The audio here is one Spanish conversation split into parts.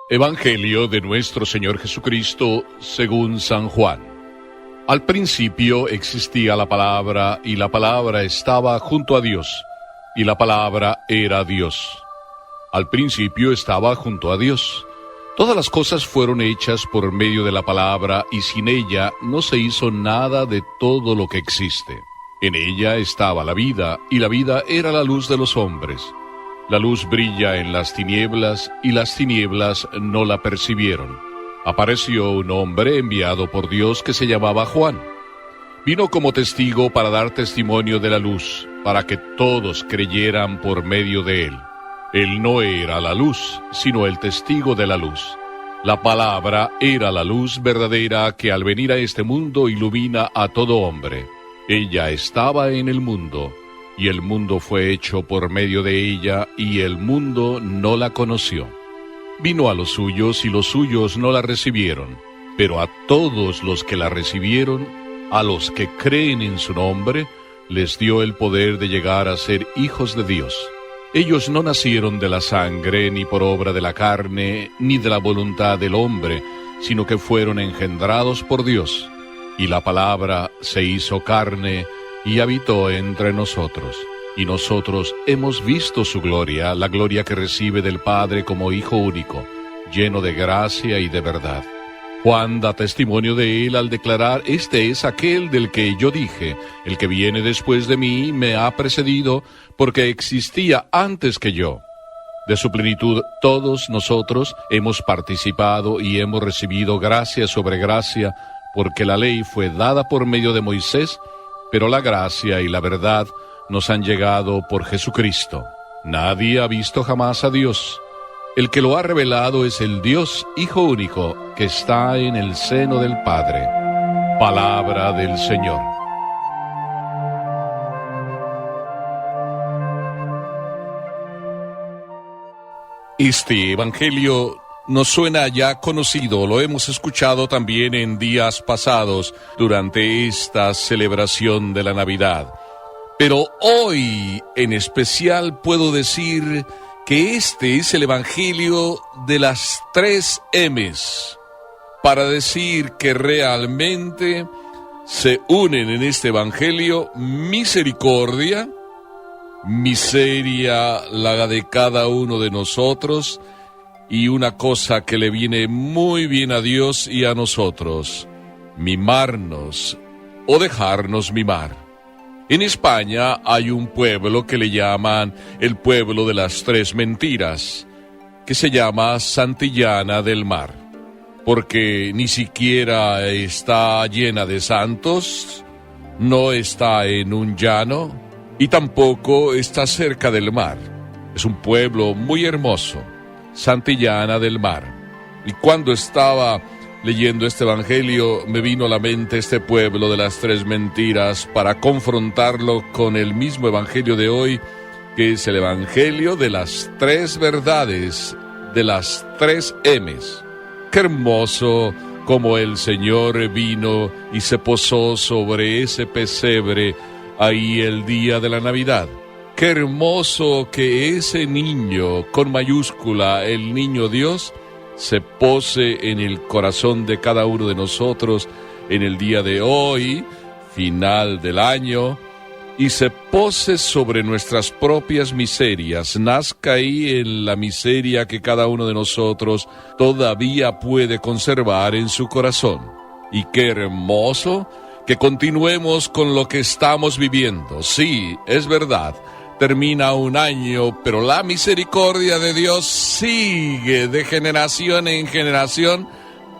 Evangelio de nuestro Señor Jesucristo según San Juan. Al principio existía la palabra, y la palabra estaba junto a Dios, y la palabra era Dios. Al principio estaba junto a Dios. Todas las cosas fueron hechas por medio de la palabra, y sin ella no se hizo nada de todo lo que existe. En ella estaba la vida, y la vida era la luz de los hombres. La luz brilla en las tinieblas, y las tinieblas no la percibieron. Apareció un hombre enviado por Dios que se llamaba Juan. Vino como testigo para dar testimonio de la luz, para que todos creyeran por medio de él. Él no era la luz, sino el testigo de la luz. La palabra era la luz verdadera que al venir a este mundo ilumina a todo hombre. Ella estaba en el mundo, y el mundo fue hecho por medio de ella, y el mundo no la conoció. Vino a los suyos, y los suyos no la recibieron, pero a todos los que la recibieron, a los que creen en su nombre, les dio el poder de llegar a ser hijos de Dios. Ellos no nacieron de la sangre, ni por obra de la carne, ni de la voluntad del hombre, sino que fueron engendrados por Dios. Y la palabra se hizo carne, y habitó entre nosotros. Y nosotros hemos visto su gloria, la gloria que recibe del Padre como Hijo único, lleno de gracia y de verdad. Juan da testimonio de él al declarar: este es aquel del que yo dije, el que viene después de mí me ha precedido, porque existía antes que yo. De su plenitud todos nosotros hemos participado y hemos recibido gracia sobre gracia, porque la ley fue dada por medio de Moisés, pero la gracia y la verdad nos han llegado por Jesucristo. Nadie ha visto jamás a Dios. El que lo ha revelado es el Dios Hijo único, que está en el seno del Padre. Palabra del Señor. Este evangelio nos suena ya conocido, lo hemos escuchado también en días pasados durante esta celebración de la Navidad. Pero hoy en especial puedo decir que este es el evangelio de las 3 M's, para decir que realmente se unen en este evangelio misericordia, miseria, la de cada uno de nosotros, y una cosa que le viene muy bien a Dios y a nosotros: mimarnos o dejarnos mimar. En España hay un pueblo que le llaman el pueblo de las 3 mentiras, que se llama Santillana del Mar, porque ni siquiera está llena de santos, no está en un llano y tampoco está cerca del mar. Es un pueblo muy hermoso, Santillana del Mar. Y cuando estaba leyendo este evangelio, me vino a la mente este pueblo de las 3 mentiras para confrontarlo con el mismo evangelio de hoy, que es el evangelio de las 3 verdades, de las 3 M's. Qué hermoso como el Señor vino y se posó sobre ese pesebre ahí el día de la Navidad. Qué hermoso que ese niño, con mayúscula, el niño Dios, se pose en el corazón de cada uno de nosotros en el día de hoy, final del año, y se pose sobre nuestras propias miserias, nazca ahí en la miseria que cada uno de nosotros todavía puede conservar en su corazón. Y qué hermoso que continuemos con lo que estamos viviendo. Sí, es verdad, termina un año, pero la misericordia de Dios sigue de generación en generación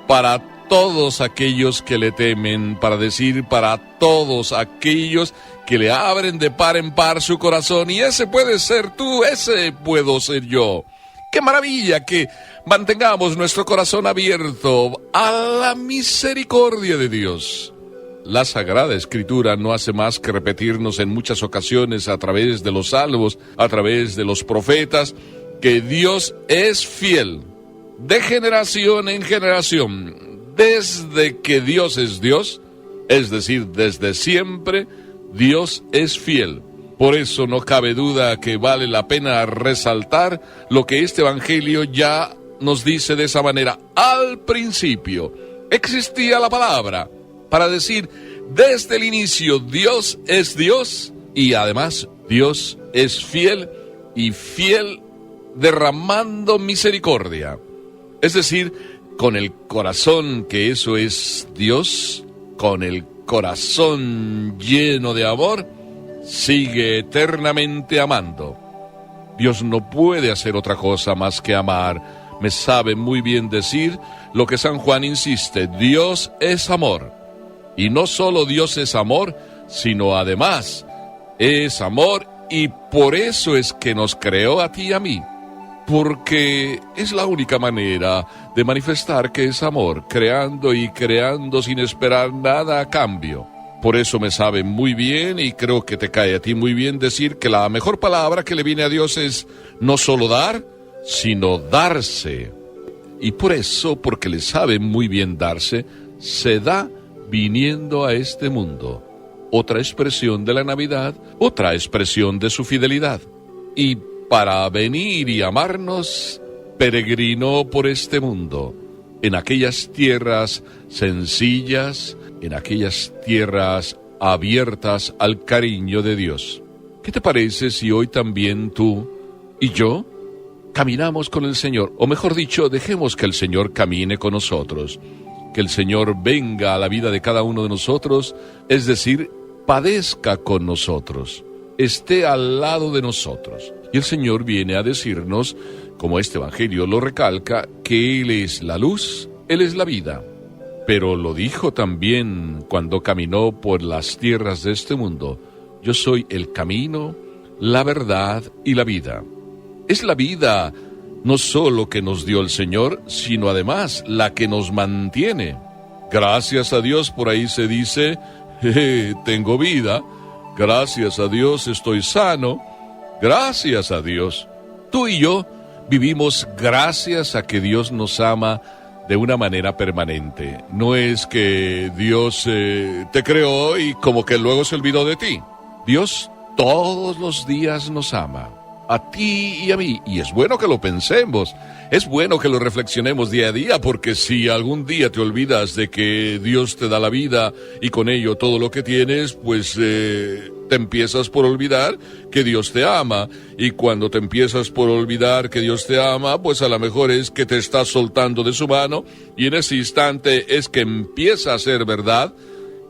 para todos aquellos que le temen, para decir para todos aquellos que le abren de par en par su corazón. Y ese puede ser tú, ese puedo ser yo. ¡Qué maravilla que mantengamos nuestro corazón abierto a la misericordia de Dios! La Sagrada Escritura no hace más que repetirnos en muchas ocasiones a través de los salmos, a través de los profetas, que Dios es fiel, de generación en generación. Desde que Dios es Dios, es decir, desde siempre, Dios es fiel. Por eso no cabe duda que vale la pena resaltar lo que este evangelio ya nos dice de esa manera: al principio existía la palabra, para decir, desde el inicio Dios es Dios, y además Dios es fiel, y fiel derramando misericordia. Es decir, con el corazón, que eso es Dios, con el corazón lleno de amor, sigue eternamente amando. Dios no puede hacer otra cosa más que amar. Me sabe muy bien decir lo que San Juan insiste: Dios es amor. Y no solo Dios es amor, sino además es amor, y por eso es que nos creó a ti y a mí. Porque es la única manera de manifestar que es amor, creando y creando sin esperar nada a cambio. Por eso me sabe muy bien, y creo que te cae a ti muy bien, decir que la mejor palabra que le viene a Dios es no solo dar, sino darse. Y por eso, porque le sabe muy bien darse, se da viniendo a este mundo. Otra expresión de la Navidad, otra expresión de su fidelidad. Y para venir y amarnos, peregrinó por este mundo, en aquellas tierras sencillas, en aquellas tierras abiertas al cariño de Dios. ¿Qué te parece si hoy también tú y yo caminamos con el Señor? O mejor dicho, dejemos que el Señor camine con nosotros, que el Señor venga a la vida de cada uno de nosotros, es decir, padezca con nosotros, esté al lado de nosotros. Y el Señor viene a decirnos, como este Evangelio lo recalca, que Él es la luz, Él es la vida. Pero lo dijo también cuando caminó por las tierras de este mundo: yo soy el camino, la verdad y la vida. Es la vida no solo que nos dio el Señor, sino además la que nos mantiene. Gracias a Dios, por ahí se dice, tengo vida, gracias a Dios estoy sano, gracias a Dios. Tú y yo vivimos gracias a que Dios nos ama de una manera permanente. No es que Dios te creó y como que luego se olvidó de ti. Dios todos los días nos ama, a ti y a mí, y es bueno que lo pensemos, es bueno que lo reflexionemos día a día, porque si algún día te olvidas de que Dios te da la vida y con ello todo lo que tienes, pues te empiezas por olvidar que Dios te ama, y cuando te empiezas por olvidar que Dios te ama, pues a lo mejor es que te estás soltando de su mano, y en ese instante es que empieza a ser verdad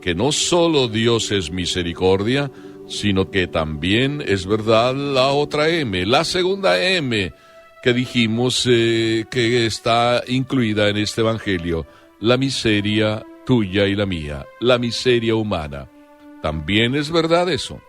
que no solo Dios es misericordia, sino que también es verdad la otra M, la segunda M que dijimos que está incluida en este Evangelio, la miseria tuya y la mía, la miseria humana. También es verdad eso.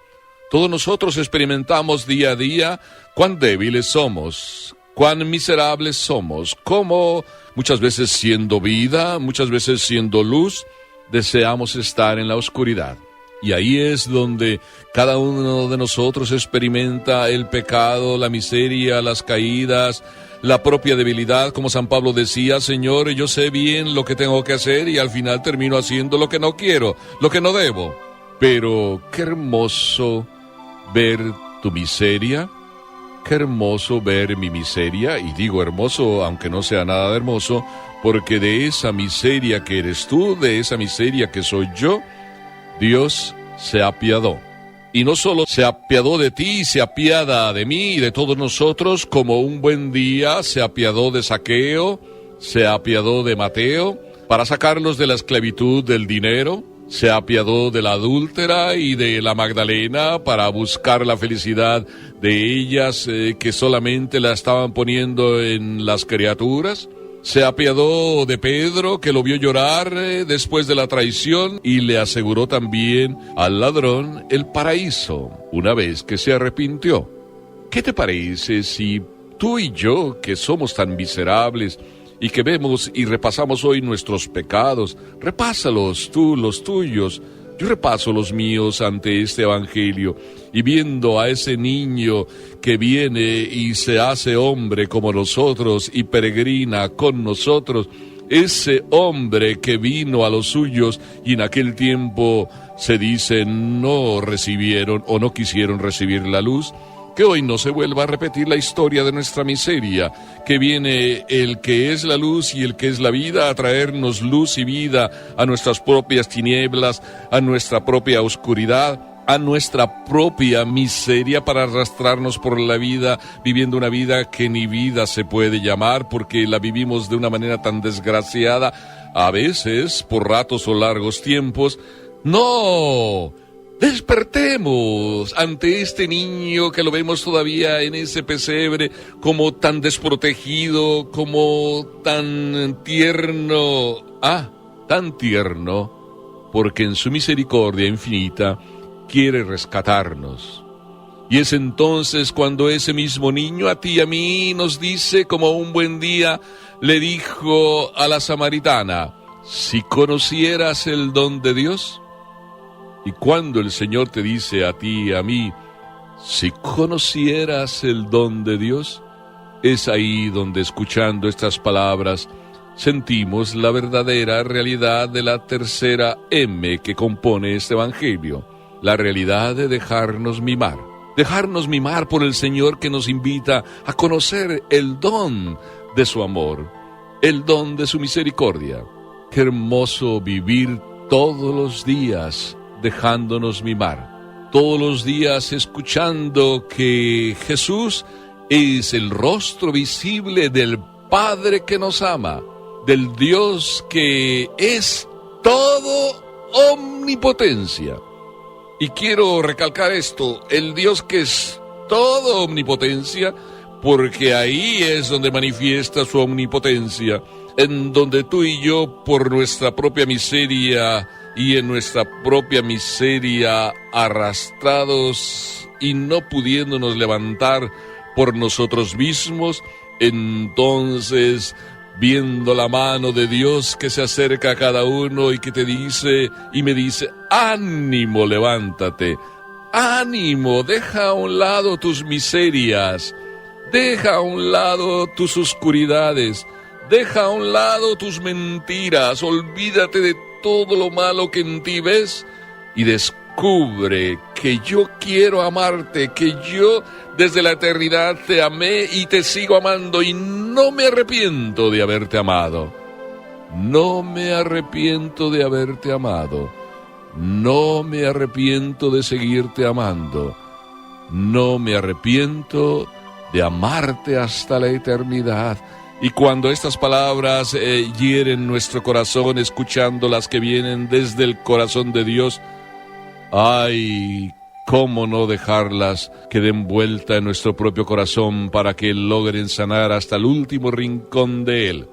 Todos nosotros experimentamos día a día cuán débiles somos, cuán miserables somos, cómo muchas veces siendo vida, muchas veces siendo luz, deseamos estar en la oscuridad. Y ahí es donde cada uno de nosotros experimenta el pecado, la miseria, las caídas, la propia debilidad, como San Pablo decía: Señor, yo sé bien lo que tengo que hacer y al final termino haciendo lo que no quiero, lo que no debo. Pero qué hermoso ver tu miseria, qué hermoso ver mi miseria, y digo hermoso aunque no sea nada de hermoso, porque de esa miseria que eres tú, de esa miseria que soy yo, Dios se apiadó. Y no solo se apiadó de ti, se apiada de mí y de todos nosotros, como un buen día se apiadó de Zaqueo, se apiadó de Mateo, para sacarlos de la esclavitud del dinero, se apiadó de la adúltera y de la Magdalena para buscar la felicidad de ellas que solamente la estaban poniendo en las criaturas. Se apiadó de Pedro, que lo vio llorar después de la traición, y le aseguró también al ladrón el paraíso, una vez que se arrepintió. ¿Qué te parece si tú y yo, que somos tan miserables y que vemos y repasamos hoy nuestros pecados, repásalos tú, los tuyos, yo repaso los míos ante este Evangelio, y viendo a ese niño que viene y se hace hombre como nosotros y peregrina con nosotros, ese hombre que vino a los suyos y en aquel tiempo se dice no recibieron o no quisieron recibir la luz, Que hoy no se vuelva a repetir la historia de nuestra miseria, que viene el que es la luz y el que es la vida a traernos luz y vida a nuestras propias tinieblas, a nuestra propia oscuridad, a nuestra propia miseria, para arrastrarnos por la vida, viviendo una vida que ni vida se puede llamar, porque la vivimos de una manera tan desgraciada, a veces, por ratos o largos tiempos. ¡No! Despertemos ante este niño que lo vemos todavía en ese pesebre, como tan desprotegido, como tan tierno. Tan tierno, porque en su misericordia infinita quiere rescatarnos. Y es entonces cuando ese mismo niño a ti y a mí nos dice, como un buen día le dijo a la samaritana: si conocieras el don de Dios. Y cuando el Señor te dice a ti y a mí: si conocieras el don de Dios, es ahí donde, escuchando estas palabras, sentimos la verdadera realidad de la tercera M que compone este Evangelio. La realidad de dejarnos mimar por el Señor, que nos invita a conocer el don de su amor, el don de su misericordia. Qué hermoso vivir todos los días dejándonos mimar, todos los días escuchando que Jesús es el rostro visible del Padre que nos ama, del Dios que es todo omnipotencia. Y quiero recalcar esto, el Dios que es todo omnipotencia, porque ahí es donde manifiesta su omnipotencia, en donde tú y yo, por nuestra propia miseria y en nuestra propia miseria, arrastrados y no pudiéndonos levantar por nosotros mismos, entonces, viendo la mano de Dios que se acerca a cada uno y que te dice y me dice: ánimo, levántate, ánimo, deja a un lado tus miserias, deja a un lado tus oscuridades, deja a un lado tus mentiras, olvídate de todo lo malo que en ti ves y descubre que yo quiero amarte, que yo desde la eternidad te amé y te sigo amando, y no me arrepiento de haberte amado. No me arrepiento de haberte amado. No me arrepiento de seguirte amando. No me arrepiento de amarte hasta la eternidad. Y cuando estas palabras hieren nuestro corazón, escuchando las que vienen desde el corazón de Dios, ¡ay! ¿Cómo no dejarlas que den vuelta en nuestro propio corazón para que logren sanar hasta el último rincón de él?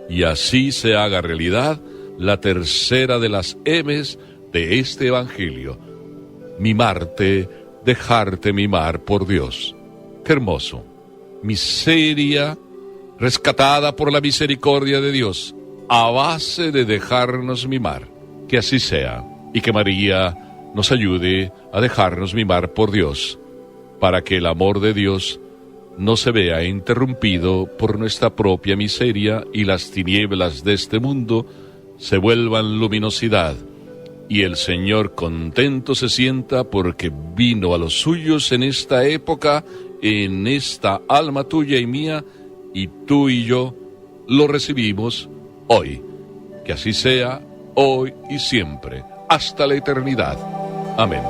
Y así se haga realidad la tercera de las M's de este Evangelio: mimarte, dejarte mimar por Dios. ¡Qué hermoso! Miseria rescatada por la misericordia de Dios, a base de dejarnos mimar. Que así sea, y que María nos ayude a dejarnos mimar por Dios, para que el amor de Dios no se vea interrumpido por nuestra propia miseria y las tinieblas de este mundo se vuelvan luminosidad, y el Señor contento se sienta porque vino a los suyos en esta época, en esta alma tuya y mía, y tú y yo lo recibimos hoy. Que así sea, hoy y siempre, hasta la eternidad. Amén.